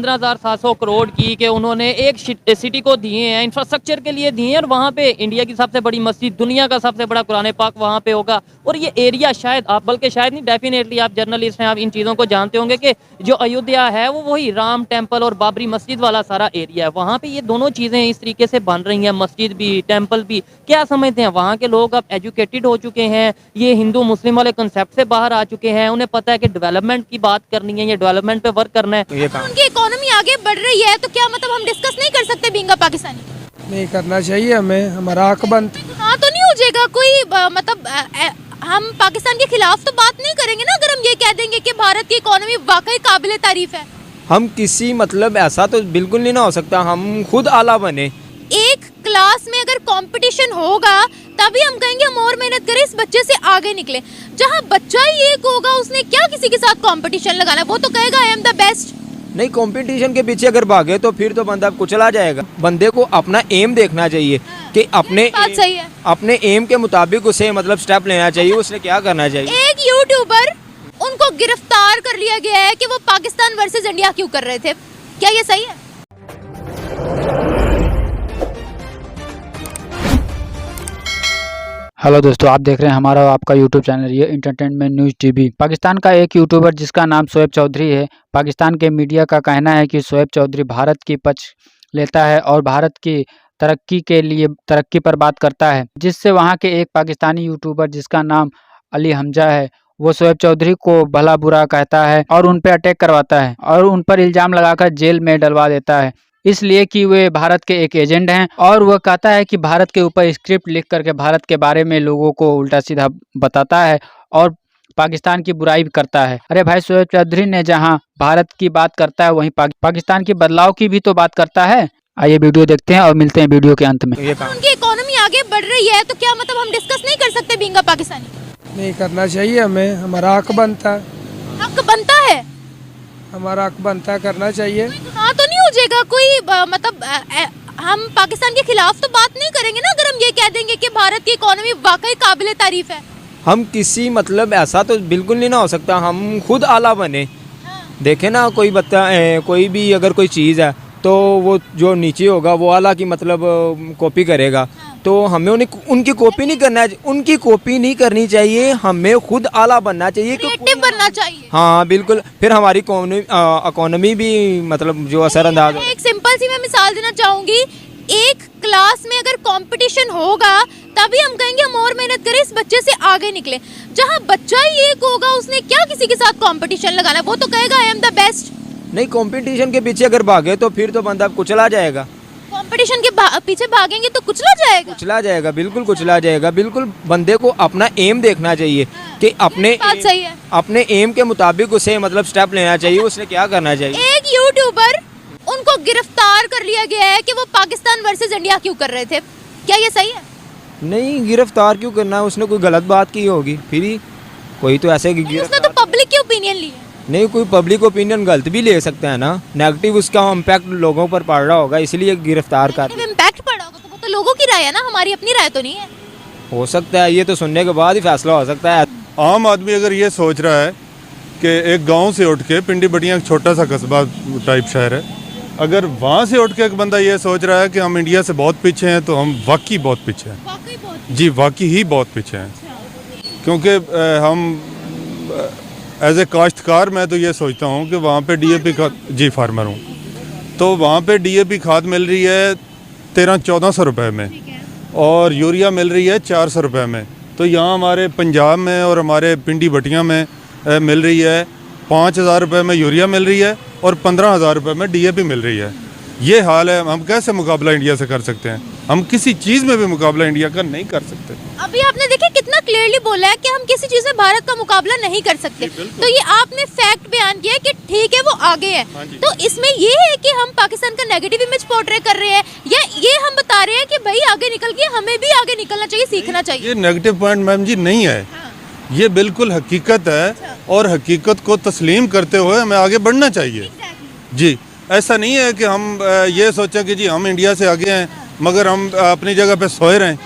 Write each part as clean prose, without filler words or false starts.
15,700 करोड़ की कि उन्होंने एक सिटी को दिए हैं, इंफ्रास्ट्रक्चर के लिए दिए हैं, और वहाँ पे इंडिया की सबसे बड़ी मस्जिद, दुनिया का सबसे बड़ा कुरान पाक वहाँ पे होगा। और ये एरिया शायद आप, बल्कि शायद नहीं, डेफिनेटली आप जर्नलिस्ट हैं, आप इन चीज़ों को जानते होंगे कि जो अयोध्या है वो वही राम टेम्पल और बाबरी मस्जिद वाला सारा एरिया है। वहाँ पे ये दोनों चीज़ें इस तरीके से बन रही हैं, मस्जिद भी, टेम्पल भी। क्या समझते हैं वहाँ के लोग? अब एजुकेटेड हो चुके हैं, ये हिंदू मुस्लिम वाले कंसेप्ट से बाहर आ चुके हैं, उन्हें पता है कि डेवलपमेंट की बात करनी है, ये डेवलपमेंट पे वर्क करना है। उनकी इकोनॉमी आगे बढ़ रही है तो क्या मतलब हम डिस्कस नहीं कर सकते बीइंग अ पाकिस्तानी? नहीं करना चाहिए, हमें हमारा हक बनता। हाँ तो नहीं हो जाएगा कोई मतलब हम पाकिस्तान के खिलाफ तो बात नहीं करेंगे ना अगर हम ये कह देंगे कि भारत की इकोनॉमी वाकई काबिले तारीफ है। हम किसी मतलब ऐसा तो बिल्कुल नहीं ना हो सकता, हम खुद आला बने। एक क्लास में अगर कंपटीशन होगा तभी हम कहेंगे हम और मेहनत करें, इस बच्चे से आगे निकले। जहाँ बच्चा ही एक होगा उसने क्या किसी के साथ कंपटीशन लगाना, वो तो कहेगा आई एम द बेस्ट। नहीं, कंपटीशन के पीछे अगर भागे तो फिर तो बंदा कुचला जाएगा। बंदे को अपना एम देखना चाहिए कि अपने एम के मुताबिक उसे मतलब स्टेप लेना चाहिए। उसने क्या करना चाहिए? एक यूट्यूबर उनको गिरफ्तार कर लिया गया है कि वो पाकिस्तान वर्सेस इंडिया क्यों कर रहे थे, क्या ये सही है? हेलो दोस्तों, आप देख रहे हैं हमारा आपका यूट्यूब चैनल ये एंटरटेनमेंट न्यूज़ टीवी। पाकिस्तान का एक यूट्यूबर जिसका नाम शोएब चौधरी है, पाकिस्तान के मीडिया का कहना है कि शोएब चौधरी भारत की पक्ष लेता है और भारत की तरक्की के लिए तरक्की पर बात करता है, जिससे वहां के एक पाकिस्तानी यूट्यूबर जिसका नाम अली हमजा है वो शोएब चौधरी को भला बुरा कहता है और उन पर अटैक करवाता है और उन पर इल्ज़ाम लगाकर जेल में डलवा देता है, इसलिए कि वे भारत के एक एजेंट हैं। और वह कहता है कि भारत के ऊपर स्क्रिप्ट लिख करके भारत के बारे में लोगों को उल्टा सीधा बताता है और पाकिस्तान की बुराई भी करता है। अरे भाई, शोएब चौधरी ने जहां भारत की बात करता है वहीं पाकिस्तान की बदलाव की भी तो बात करता है। आइए वीडियो देखते हैं और मिलते हैं वीडियो के अंत में। उनकी इकोनॉमी आगे बढ़ रही है तो क्या मतलब हम डिस्कस नहीं कर सकते बीइंग अ पाकिस्तानी? नहीं करना चाहिए, हमें हमारा हक बनता है। हक बनता है, हमारा हक बनता है, करना चाहिए। हाँ तो नहीं हो जाएगा कोई मतलब हम पाकिस्तान के खिलाफ तो बात नहीं करेंगे ना अगर हम ये कह देंगे कि भारत की इकोनॉमी वाकई काबिले तारीफ है। हम किसी मतलब ऐसा तो बिल्कुल नहीं ना हो सकता, हम खुद आला बने। हाँ। देखे ना, कोई भी अगर कोई चीज़ है तो वो जो नीचे होगा वो आला की मतलब कॉपी करेगा। हाँ। तो हमें उनकी कॉपी नहीं करना, उनकी कॉपी नहीं करनी चाहिए, हमें खुद आला बनना चाहिए, क्रिएटिव बनना चाहिए। हाँ बिल्कुल, फिर हमारी इकोनॉमी भी मतलब जो असरअंदाज। एक सिंपल सी मैं मिसाल देना चाहूंगी, एक क्लास में अगर कंपटीशन होगा तभी हम कहेंगे हम और मेहनत करें, इस बच्चे से आगे निकले। जहाँ बच्चा ही एक होगा उसने क्या किसी के साथ कंपटीशन लगाना, वो तो कहेगा आई एम द बेस्ट। नहीं, कंपटीशन के पीछे अगर भागे तो फिर तो बंदा कुचला जाएगा। कंपटीशन के पीछे भागेंगे तो कुचला जाएगा, बिल्कुल कुचला जाएगा। बिल्कुल, बंदे को अपना एम देखना चाहिए कि अपने एम के मुताबिक उसे मतलब स्टेप लेना चाहिए। उसने क्या करना चाहिए? एक यूट्यूबर उनको गिरफ्तार कर लिया गया है कि वो पाकिस्तान वर्सेस इंडिया क्यों कर रहे थे, क्या ये सही है? नहीं, गिरफ्तार क्यों करना है? उसने कोई गलत बात की होगी, फिर कोई तो ऐसे उसने तो पब्लिक की ओपिनियन ली है। नहीं, कोई पब्लिक ओपिनियन गलत भी ले सकता है ना, नेगेटिव उसका इम्पैक्ट लोगों पर पड़ रहा होगा, इसलिए गिरफ्तार कर। इम्पैक्ट पड़ा होगा तो वो तो लोगों की राय है ना, हमारी अपनी राय तो नहीं है। हो सकता है, ये तो सुनने के बाद ही फैसला हो सकता है। आम आदमी अगर ये सोच रहा है कि एक गांव से उठ के, पिंडी बटिया एक छोटा सा कस्बा टाइप शहर है, अगर वहाँ से उठ के एक बंदा ये सोच रहा है कि हम इंडिया से बहुत पीछे हैं, तो हम वाकई बहुत पीछे हैं। जी, वाकई ही बहुत पीछे हैं, क्योंकि हम एज ए काश्तकार मैं तो ये सोचता हूँ कि वहाँ पे डीएपी खाद, जी फार्मर हूँ, तो वहाँ पे डीएपी खाद मिल रही है 1300-1400 रुपये में और यूरिया मिल रही है 400 रुपये में। तो यहाँ हमारे पंजाब में और हमारे पिंडी बटिया में मिल रही है 5000 रुपये में यूरिया मिल रही है और 15,000 रुपये में डीएपी मिल रही है। ये हाल है, हम कैसे मुकाबला इंडिया से कर सकते हैं? हम किसी चीज़ में भी मुकाबला इंडिया का नहीं कर सकते। अभी आपने देखिए कितना क्लियरली बोला है कि हम किसी चीज़ में भारत का मुकाबला नहीं कर सकते। तो ये आपने फैक्ट बयान किया कि ठीक है वो आगे है। तो इसमें ये है कि हम पाकिस्तान का नेगेटिव इमेज पोर्ट्रे कर रहे हैं या ये हम बता रहे हैं कि भाई आगे निकल के हमें भी आगे निकलना चाहिए, सीखना चाहिए? ये नेगेटिव पॉइंट मैम जी नहीं है, ये बिल्कुल हकीकत है और हकीकत को तस्लीम करते हुए हमें आगे बढ़ना चाहिए। जी, ऐसा नहीं है कि हम ये सोचें कि जी हम इंडिया से आगे हैं मगर हम अपनी जगह पे सोए रहें।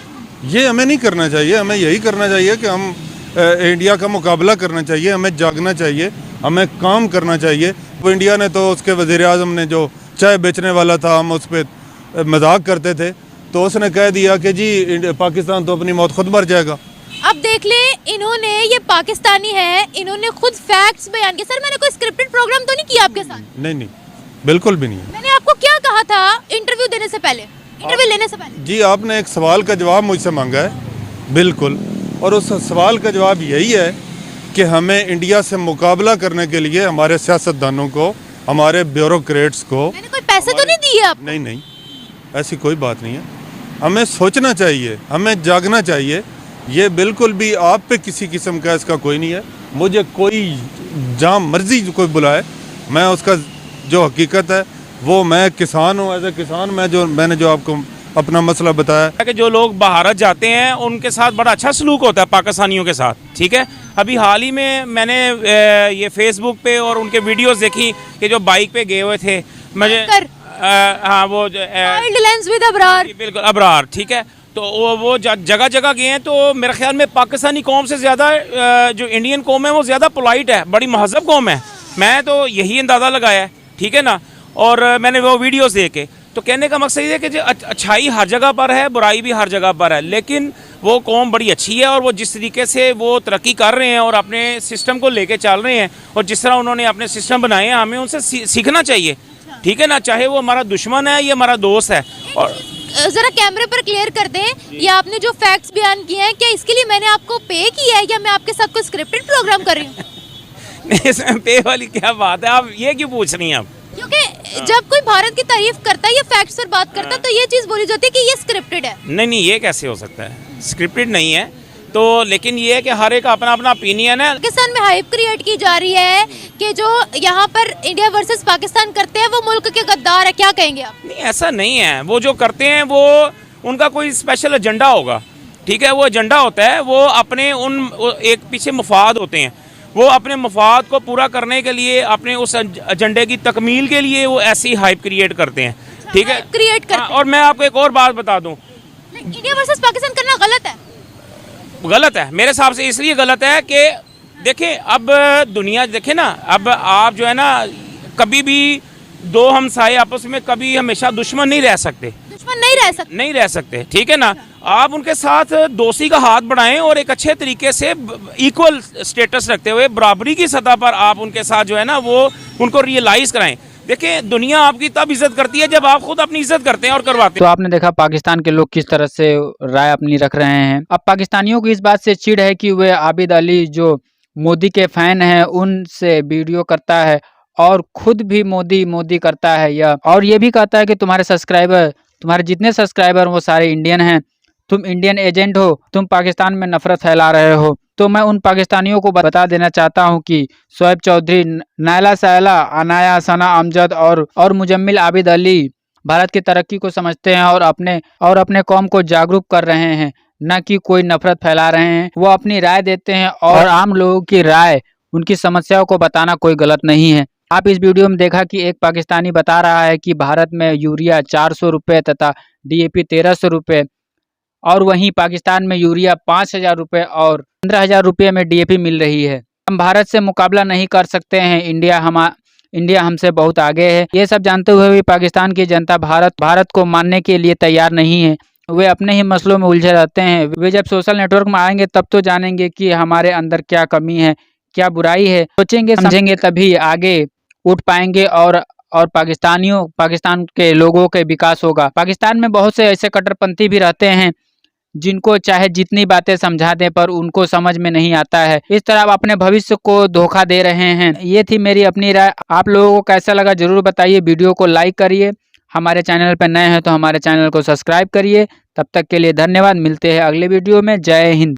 ये हमें नहीं करना चाहिए, हमें यही करना चाहिए कि हम इंडिया का मुकाबला करना चाहिए, हमें जागना चाहिए हमें काम करना चाहिए। वो इंडिया ने तो उसके वज़ीर आज़म ने जो चाय बेचने वाला था, हम उस पर मजाक करते थे, तो उसने कह दिया कि जी पाकिस्तान तो अपनी मौत खुद मर जाएगा। अब देख ले, इन्होंने, ये पाकिस्तानी है, इन्होंने खुद फैक्ट्स बयान किए। सर मैंने कोई स्क्रिप्टेड प्रोग्राम तो नहीं किया आपके साथ? नहीं, बिल्कुल भी नहीं है। मैंने आपको क्या कहा था इंटरव्यू देने से पहले, इंटरव्यू लेने से पहले? जी आपने एक सवाल का जवाब मुझसे मांगा है, बिल्कुल, और उस सवाल का जवाब यही है कि हमें इंडिया से मुकाबला करने के लिए हमारे सियासतदानों को, हमारे ब्यूरोक्रेट्स को, मैंने कोई पैसे तो नहीं दिए आप? नहीं, ऐसी कोई बात नहीं है। हमें सोचना चाहिए, हमें जागना चाहिए। ये बिल्कुल भी आप पे किसी किस्म का इसका कोई नहीं है। मुझे कोई जहाँ मर्जी कोई बुलाए, मैं उसका जो हकीकत है वो, मैं किसान हूँ, एज ए किसान मैंने जो आपको अपना मसला बताया कि जो लोग भारत जाते हैं उनके साथ बड़ा अच्छा सलूक होता है पाकिस्तानियों के साथ, ठीक है। अभी हाल ही में मैंने ये फेसबुक पे और उनके वीडियोस देखी कि जो बाइक पे गए हुए थे, मुझे हाँ वो विद अबरार, बिल्कुल अबरार, ठीक है। तो वो जगह जगह गए हैं। तो मेरे ख्याल में पाकिस्तानी कौम से ज़्यादा जो इंडियन कौम है वो ज़्यादा पोलाइट है, बड़ी महज़ब कौम है। मैं तो यही अंदाज़ा लगाया है, ठीक है ना। और मैंने वो वीडियोस देखे, तो कहने का मकसद ये है कि जो अच्छाई हर जगह पर है, बुराई भी हर जगह पर है, लेकिन वो कौम बड़ी अच्छी है। और वो जिस तरीके से वो तरक्की कर रहे हैं और अपने सिस्टम को लेके चल रहे हैं, और जिस तरह उन्होंने अपने सिस्टम बनाए हैं, हमें उनसे सीखना चाहिए, ठीक है ना। चाहे वो हमारा दुश्मन है या हमारा दोस्त है। और जरा कैमरे पर क्लियर कर दें, ये आपने जो फैक्ट्स बयान किए हैं, क्या इसके लिए मैंने आपको पे किया है या मैं आपके साथ कोई स्क्रिप्टेड प्रोग्राम कर रही हूँ? इसमें पे वाली क्या बात है, आप ये क्यों पूछ रही हैं आप? क्योंकि जब कोई भारत की तारीफ करता है या फैक्ट्स पर बात करता है, तो ये चीज बोली जाती है कि ये स्क्रिप्टेड है। नहीं, ये कैसे हो सकता है, स्क्रिप्टेड नहीं है। तो लेकिन ये है कि हर एक अपना अपना ओपिनियन है। पाकिस्तान में हाइप क्रिएट की जा रही है कि जो यहाँ पर इंडिया वर्सेस पाकिस्तान करते हैं वो मुल्क के गद्दार है, क्या कहेंगे आप? नहीं, ऐसा नहीं है। वो जो करते हैं वो उनका कोई स्पेशल एजेंडा होगा, ठीक है। वो एजेंडा होता है, वो अपने एक पीछे मफाद होते हैं, वो अपने मफाद को पूरा करने के लिए, अपने उस एजेंडे की तकमील के लिए वो ऐसी हाइप क्रिएट करते हैं, ठीक है। क्रिएट करते हैं। और मैं आपको एक और बात बता दूं, इंडिया वर्सेस पाकिस्तान करना गलत है। गलत है मेरे हिसाब से, इसलिए गलत है कि देखें, अब दुनिया देखें ना, अब आप जो है ना, कभी भी दो हमसाए आपस में कभी हमेशा दुश्मन नहीं रह सकते, नहीं रह सकते, ठीक है ना। आप उनके साथ दोस्ती का हाथ बढ़ाएं और एक अच्छे तरीके से इक्वल स्टेटस रखते हुए बराबरी की सतह पर आप उनके साथ जो है ना वो उनको रियलाइज़ कराएं। देखिए, दुनिया आपकी तब इज्जत करती है जब आप खुद अपनी इज्जत करते हैं और करवाते हैं। तो आपने देखा पाकिस्तान के लोग किस तरह से राय अपनी रख रहे हैं। अब पाकिस्तानियों को इस बात से चिढ़ है कि वे आबिद अली जो मोदी के फैन हैं उनसे वीडियो करता है और खुद भी मोदी करता है, और ये भी कहता है कि तुम्हारे जितने सब्सक्राइबर वो सारे इंडियन हैं, तुम इंडियन एजेंट हो, तुम पाकिस्तान में नफरत फैला रहे हो। तो मैं उन पाकिस्तानियों को बता देना चाहता हूं कि शोएब चौधरी, नायला सायला, अनाया, सना अमजद और मुजम्मिल आबिद अली भारत की तरक्की को समझते हैं और अपने कौम को जागरूक कर रहे हैं, न कि कोई नफरत फैला रहे हैं। वो अपनी राय देते हैं और आम लोगों की राय, उनकी समस्याओं को बताना कोई गलत नहीं है। आप इस वीडियो में देखा कि एक पाकिस्तानी बता रहा है कि भारत में यूरिया 400 रुपये तथा DAP 1300 रुपये, और वहीं पाकिस्तान में यूरिया 5000 रुपये और 15,000 रुपये में DAP मिल रही है। हम भारत से मुकाबला नहीं कर सकते हैं, इंडिया हमसे बहुत आगे है। ये सब जानते हुए भी पाकिस्तान की जनता भारत को मानने के लिए तैयार नहीं है। वे अपने ही मसलों में उलझे रहते हैं। वे जब सोशल नेटवर्क में आएंगे तब तो जानेंगे कि हमारे अंदर क्या कमी है, क्या बुराई है। सोचेंगे समझेंगे तभी आगे उठ पाएंगे और पाकिस्तान के लोगों के विकास होगा। पाकिस्तान में बहुत से ऐसे कट्टरपंथी भी रहते हैं जिनको चाहे जितनी बातें समझा दें पर उनको समझ में नहीं आता है। इस तरह आप अपने भविष्य को धोखा दे रहे हैं। ये थी मेरी अपनी राय। आप लोगों को कैसा लगा जरूर बताइए। वीडियो को लाइक करिए, हमारे चैनल पर नए हैं तो हमारे चैनल को सब्सक्राइब करिए। तब तक के लिए धन्यवाद। मिलते हैं अगले वीडियो में। जय हिंद।